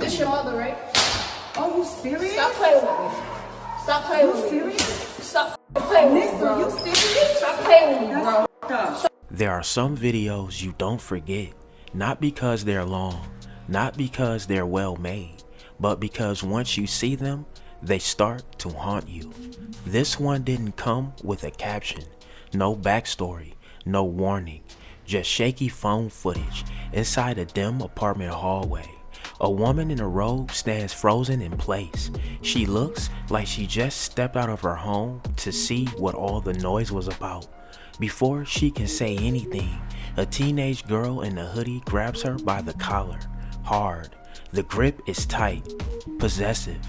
This your mother, right? Oh, you serious? Stop playing with me. Stop playing with me. Serious? Stop playing with me, bro. You serious? Stop playing with me, bro. There are some videos you don't forget, not because they're long, not because they're well made, but because once you see them, they start to haunt you. This one didn't come with a caption, no backstory, no warning, just shaky phone footage inside a dim apartment hallway. A woman in a robe stands frozen in place. She looks like she just stepped out of her home to see what all the noise was about. Before she can say anything, a teenage girl in a hoodie grabs her by the collar, hard. The grip is tight, possessive,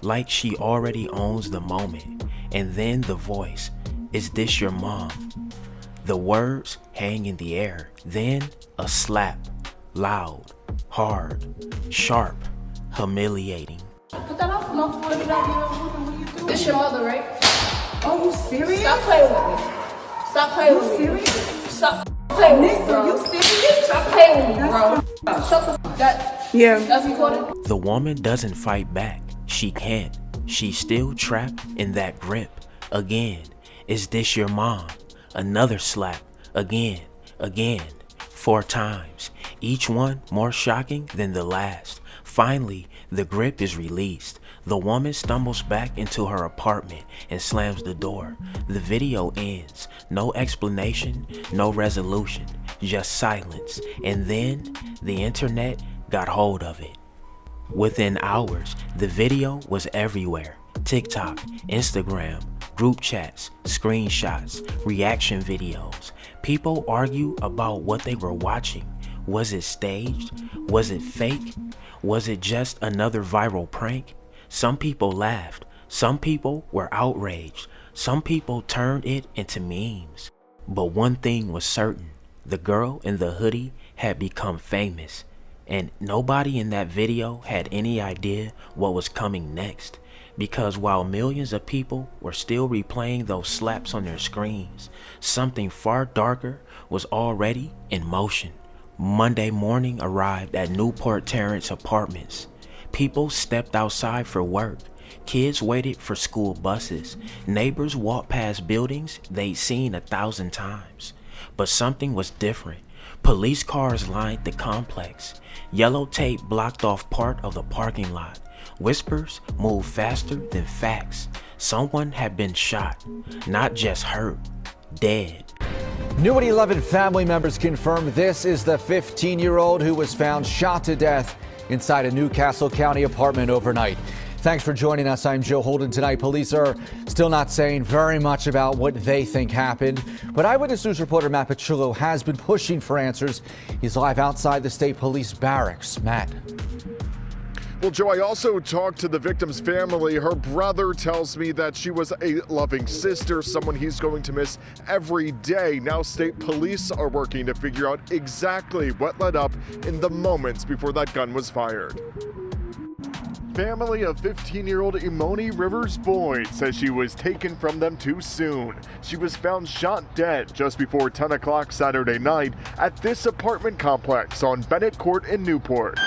like she already owns the moment. And then the voice, "Is this your mom?" The words hang in the air, then a slap, loud, hard, sharp, humiliating. Put that off my foot. What are you doing? This your mother, right? Oh, you serious? Stop playing with me. Stop playing with me. Serious? Stop playing with me, bro. You serious? Stop playing with me, bro. Shut the f*** up. Yeah. That's recorded. The woman doesn't fight back. She can't. She's still trapped in that grip. Again, "Is this your mom?" Another slap. Again. 4 times. Each one more shocking than the last. Finally, the grip is released. The woman stumbles back into her apartment and slams the door. The video ends. No explanation, no resolution, just silence. And then the internet got hold of it. Within hours, the video was everywhere. TikTok, Instagram, group chats, screenshots, reaction videos. People argue about what they were watching. Was it staged? Was it fake? Was it just another viral prank? Some people laughed. Some people were outraged. Some people turned it into memes. But one thing was certain. The girl in the hoodie had become famous. And nobody in that video had any idea what was coming next. Because while millions of people were still replaying those slaps on their screens, something far darker was already in motion. Monday morning arrived at Newport Terrace Apartments. People stepped outside for work. Kids waited for school buses. Neighbors walked past buildings they'd seen 1,000 times. But something was different. Police cars lined the complex. Yellow tape blocked off part of the parking lot. Whispers moved faster than facts. Someone had been shot, not just hurt, dead. New at 11 family members confirm this is the 15-year-old who was found shot to death inside a Newcastle County apartment overnight. Thanks for joining us. I'm Joe Holden. Tonight, police are still not saying very much about what they think happened, but Eyewitness News reporter Matt Pachullo has been pushing for answers. He's live outside the state police barracks. Matt. Well, Joe, I also talked to the victim's family. Her brother tells me that she was a loving sister, someone he's going to miss every day. Now state police are working to figure out exactly what led up in the moments before that gun was fired. Family of 15-year-old Imoni Rivers Boyd says she was taken from them too soon. She was found shot dead just before 10 o'clock Saturday night at this apartment complex on Bennett Court in Newport.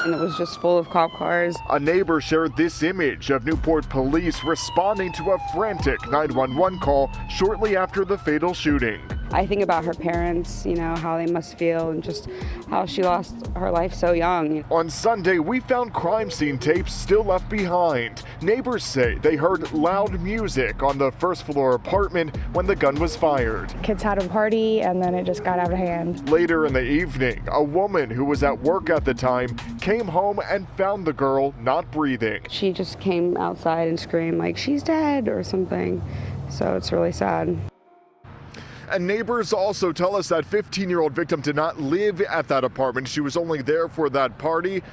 And it was just full of cop cars. A neighbor shared this image of Newport police responding to a frantic 911 call shortly after the fatal shooting. I think about her parents, how they must feel and just how she lost her life so young. On Sunday, we found crime scene tapes still left behind. Neighbors say they heard loud music on the first floor apartment when the gun was fired. Kids had a party and then it just got out of hand. Later in the evening, a woman who was at work at the time came home and found the girl not breathing. She just came outside and screamed like she's dead or something. So it's really sad. And neighbors also tell us that 15-year-old victim did not live at that apartment. She was only there for that party.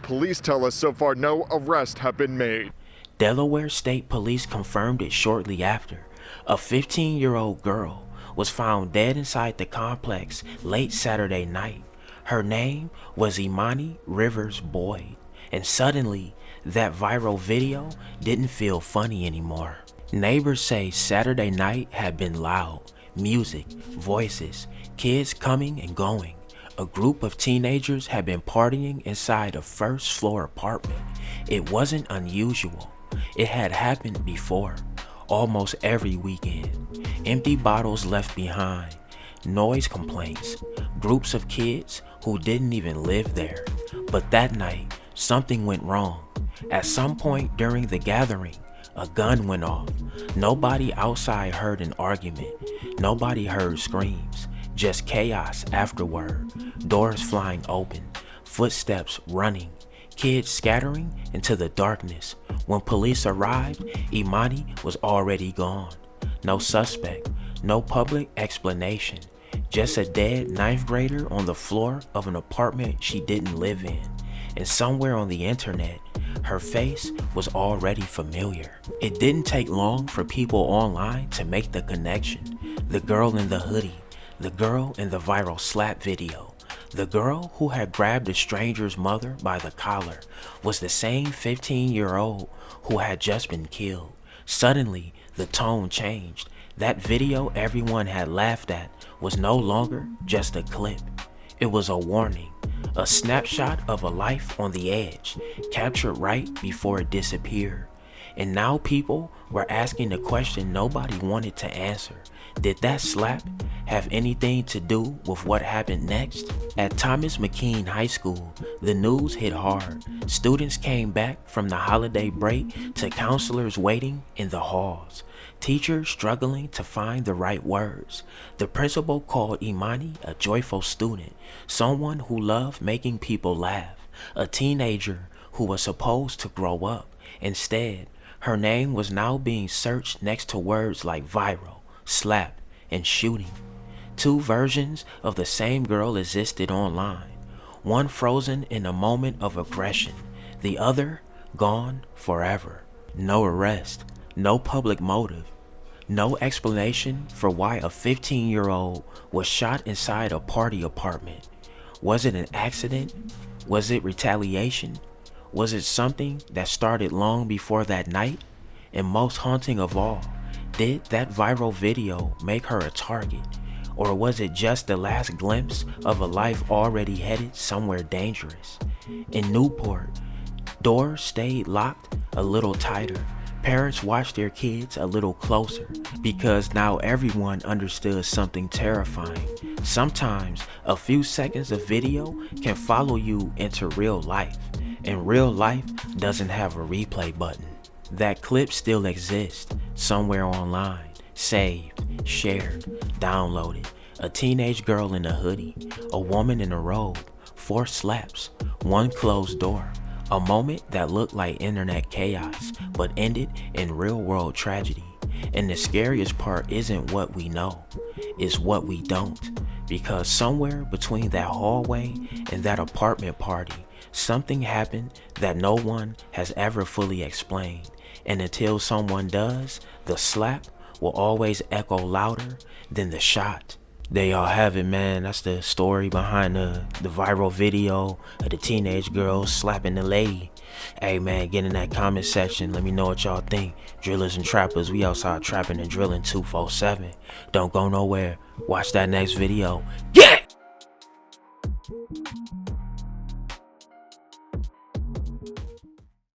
Police tell us so far no arrests have been made. Delaware State Police confirmed it shortly after. A 15-year-old girl was found dead inside the complex late Saturday night. Her name was Imoni Rivers Boyd. And suddenly, that viral video didn't feel funny anymore. Neighbors say Saturday night had been loud. Music, voices, kids coming and going. A group of teenagers had been partying inside a first floor apartment. It wasn't unusual. It had happened before, almost every weekend. Empty bottles left behind, noise complaints, groups of kids who didn't even live there. But that night, something went wrong. At some point during the gathering, a gun went off. Nobody outside heard an argument. Nobody heard screams. Just chaos afterward. Doors flying open. Footsteps running. Kids scattering into the darkness. When police arrived, Imani was already gone. No suspect. No public explanation. Just a dead 9th grader on the floor of an apartment she didn't live in. And somewhere on the internet, her face was already familiar. It didn't take long for people online to make the connection. The girl in the hoodie, the girl in the viral slap video, the girl who had grabbed a stranger's mother by the collar was the same 15-year-old who had just been killed. Suddenly, the tone changed. That video everyone had laughed at was no longer just a clip. It was a warning, a snapshot of a life on the edge, captured right before it disappeared. And now people were asking the question nobody wanted to answer. Did that slap have anything to do with what happened next? At Thomas McKean High School, the news hit hard. Students came back from the holiday break to counselors waiting in the halls. Teachers struggling to find the right words. The principal called Imani a joyful student, someone who loved making people laugh, a teenager who was supposed to grow up. Instead, her name was now being searched next to words like viral, slap, and shooting. Two versions of the same girl existed online, one frozen in a moment of aggression, the other gone forever. No arrest, no public motive, no explanation for why a 15-year-old was shot inside a party apartment. Was it an accident? Was it retaliation? Was it something that started long before that night? And most haunting of all, did that viral video make her a target? Or was it just the last glimpse of a life already headed somewhere dangerous? In Newport, doors stayed locked a little tighter. Parents watched their kids a little closer because now everyone understood something terrifying. Sometimes a few seconds of video can follow you into real life, and real life doesn't have a replay button. That clip still exists somewhere online, saved, shared, downloaded. A teenage girl in a hoodie, a woman in a robe, 4 slaps, 1 closed door. A moment that looked like internet chaos, but ended in real-world tragedy. And the scariest part isn't what we know, it's what we don't. Because somewhere between that hallway and that apartment party, something happened that no one has ever fully explained. And until someone does, the slap will always echo louder than the shot. There y'all have it, man. That's the story behind the viral video of the teenage girl slapping the lady. Hey, man, get in that comment section. Let me know what y'all think. Drillers and trappers, we outside trapping and drilling 247. Don't go nowhere. Watch that next video. Yeah!